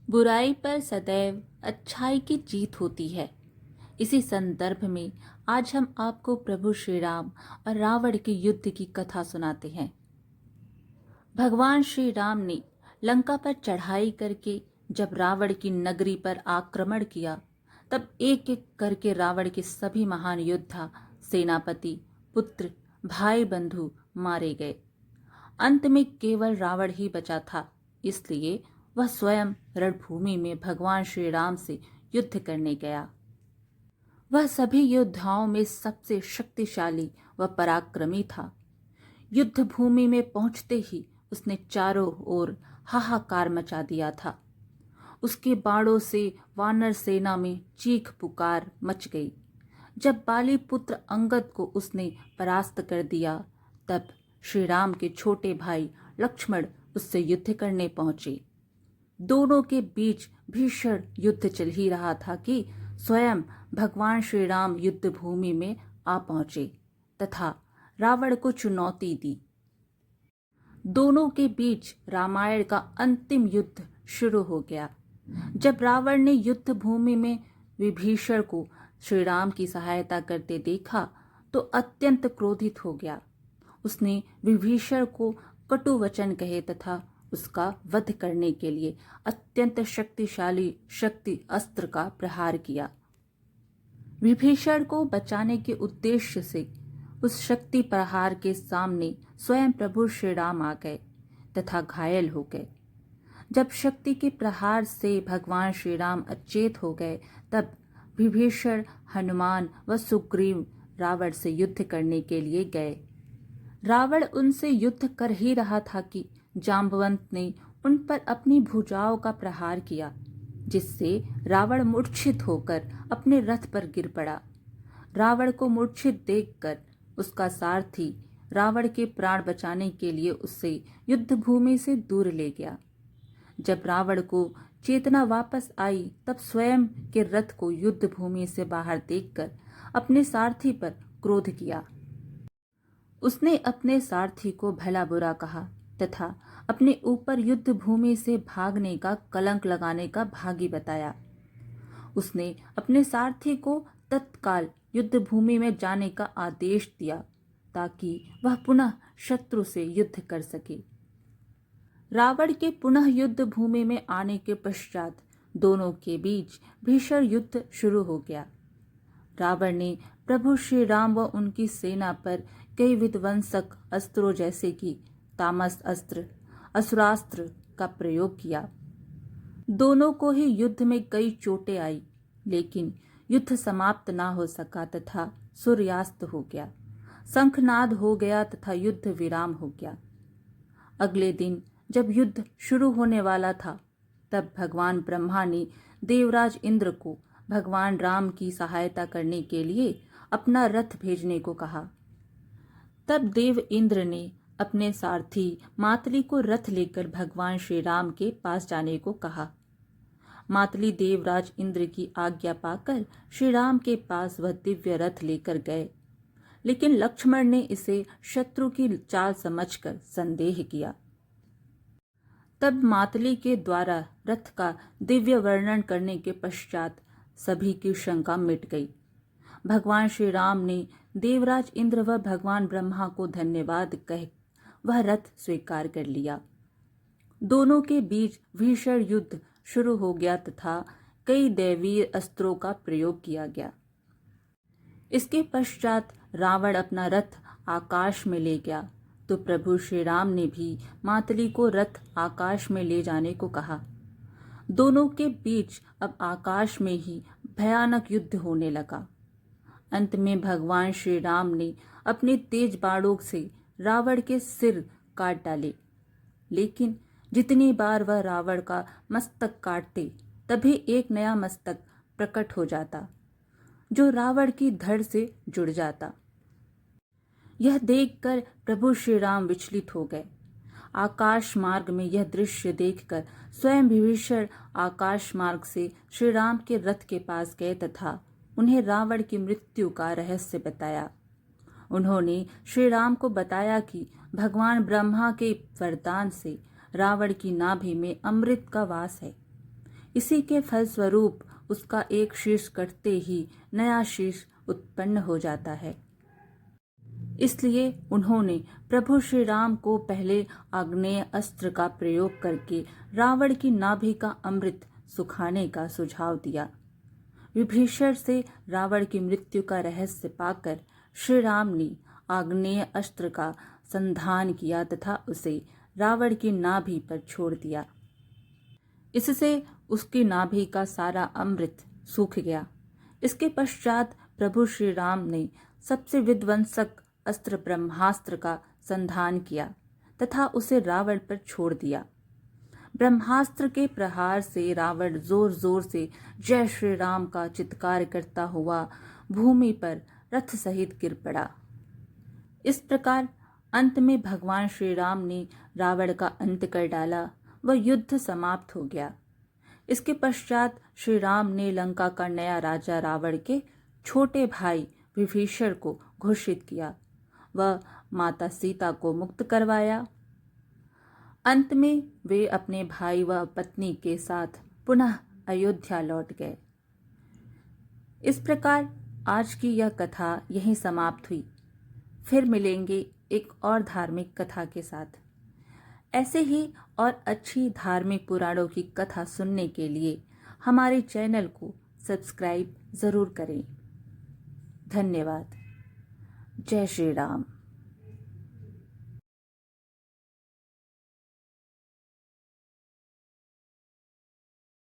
बुराई पर सदैव अच्छाई की जीत होती है। इसी संदर्भ में आज हम आपको प्रभु श्री राम और रावण के युद्ध की कथा सुनाते हैं। भगवान श्री राम ने लंका पर चढ़ाई करके जब रावण की नगरी पर आक्रमण किया, तब एक एक करके रावण के सभी महान योद्धा, सेनापति, पुत्र, भाई बंधु मारे गए। अंत में केवल रावण ही बचा था, इसलिए वह स्वयं रणभूमि में भगवान श्री राम से युद्ध करने गया। वह सभी योद्धाओं में सबसे शक्तिशाली व पराक्रमी था। युद्ध भूमि में पहुंचते ही उसने चारों ओर हाहाकार मचा दिया था। उसके बाणों से वानर सेना में चीख पुकार मच गई। जब बाली पुत्र अंगद को उसने परास्त कर दिया, तब श्री राम के छोटे भाई लक्ष्मण उससे युद्ध करने पहुंचे। दोनों के बीच भीषण युद्ध चल ही रहा था कि स्वयं भगवान श्री राम युद्ध भूमि में आ पहुंचे तथा रावण को चुनौती दी। दोनों के बीच रामायण का अंतिम युद्ध शुरू हो गया। जब रावण ने युद्ध भूमि में विभीषण को श्री राम की सहायता करते देखा तो अत्यंत क्रोधित हो गया। उसने विभीषण को कटु वचन कहे तथा उसका वध करने के लिए अत्यंत शक्तिशाली शक्ति अस्त्र का प्रहार किया। विभीषण को बचाने के उद्देश्य से उस शक्ति प्रहार के सामने स्वयं प्रभु श्री राम आ गए तथा घायल हो गए। जब शक्ति के प्रहार से भगवान श्री राम अचेत हो गए, तब विभीषण, हनुमान व सुग्रीव रावण से युद्ध करने के लिए गए। रावण उनसे युद्ध कर ही रहा था कि जांबवंत ने उन पर अपनी भुजाओं का प्रहार किया, जिससे रावण मूर्छित होकर अपने रथ पर गिर पड़ा। रावण को मूर्छित देखकर उसका सारथी रावण के प्राण बचाने के लिए उससे युद्ध भूमि से दूर ले गया। जब रावण को चेतना वापस आई, तब स्वयं के रथ को युद्ध भूमि से बाहर देखकर अपने सारथी पर क्रोध किया। उसने अपने सारथी को भला बुरा कहा तथा अपने ऊपर युद्ध भूमि से भागने का कलंक लगाने का भागी बताया। उसने अपने सारथी को तत्काल युद्ध भूमि में जाने का आदेश दिया ताकि वह पुनः शत्रु से युद्ध कर सके। रावण के पुनः युद्ध भूमि में आने के पश्चात दोनों के बीच भीषण युद्ध शुरू हो गया। रावण ने प्रभु श्री राम व उनकी सेना पर कई विध्वंसक अस्त्रों जैसे कि तामस अस्त्र, असुरास्त्र का प्रयोग किया। दोनों को ही युद्ध में कई चोटें आई, लेकिन युद्ध समाप्त ना हो सका तथा सूर्यास्त हो गया। शंखनाद हो गया तथा युद्ध विराम हो गया। अगले दिन जब युद्ध शुरू होने वाला था, तब भगवान ब्रह्मा ने देवराज इंद्र को भगवान राम की सहायता करने के लिए अपना रथ भेजने को कहा। तब देव इंद्र ने अपने सारथी मातली को रथ लेकर भगवान श्री राम के पास जाने को कहा। मातली देवराज इंद्र की आज्ञा पाकर श्री राम के पास वह दिव्य रथ लेकर गए, लेकिन लक्ष्मण ने इसे शत्रु की चाल समझकर संदेह किया। तब मातली के द्वारा रथ का दिव्य वर्णन करने के पश्चात सभी की शंका मिट गई। भगवान श्री राम ने देवराज इंद्र व भगवान ब्रह्मा को धन्यवाद कह वह रथ स्वीकार कर लिया। दोनों के बीच भीषण युद्ध शुरू हो गया तथा कई दैवीय अस्त्रों का प्रयोग किया गया। इसके पश्चात रावण अपना रथ आकाश में ले गया, तो प्रभु श्री राम ने भी मातली को रथ आकाश में ले जाने को कहा। दोनों के बीच अब आकाश में ही भयानक युद्ध होने लगा। अंत में भगवान श्री राम ने अपने तेज बाणों से रावण के सिर काट डाले, लेकिन जितनी बार वह रावण का मस्तक काटते, तभी एक नया मस्तक प्रकट हो जाता, जो रावण की धड़ से जुड़ जाता। यह देखकर प्रभु श्री राम विचलित हो गए। आकाश मार्ग में यह दृश्य देखकर स्वयं विभीषण आकाश मार्ग से श्री राम के रथ के पास गए तथा उन्हें रावण की मृत्यु का रहस्य बताया। उन्होंने श्री राम को बताया कि भगवान ब्रह्मा के वरदान से रावण की नाभि में अमृत का वास है। इसी के फलस्वरूप उसका एक शीर्ष कटते ही नया शीर्ष उत्पन्न हो जाता है। इसलिए उन्होंने प्रभु श्री राम को पहले आग्नेय अस्त्र का प्रयोग करके रावण की नाभि का अमृत सुखाने का सुझाव दिया। विभीषण से रावण की मृत्यु का रहस्य पाकर श्री राम ने आग्नेय अस्त्र का संधान किया तथा उसे रावण की नाभि पर छोड़ दिया। इससे उसकी नाभि का सारा अमृत सूख गया। इसके पश्चात प्रभु श्री राम ने सबसे विध्वंसक अस्त्र ब्रह्मास्त्र का संधान किया तथा उसे रावण पर छोड़ दिया। ब्रह्मास्त्र के प्रहार से रावण जोर जोर से जय श्री राम का चित्कार करता हुआ भूमि पर रथ सहित गिर पड़ा। इस प्रकार अंत में भगवान श्री राम ने रावण का अंत कर डाला व युद्ध समाप्त हो गया। इसके पश्चात श्री राम ने लंका का नया राजा रावण के छोटे भाई विभीषण को घोषित किया व माता सीता को मुक्त करवाया। अंत में वे अपने भाई व पत्नी के साथ पुनः अयोध्या लौट गए। इस प्रकार आज की यह कथा यहीं समाप्त हुई। फिर मिलेंगे एक और धार्मिक कथा के साथ। ऐसे ही और अच्छी धार्मिक पुराणों की कथा सुनने के लिए हमारे चैनल को सब्सक्राइब जरूर करें। धन्यवाद। जय श्री राम।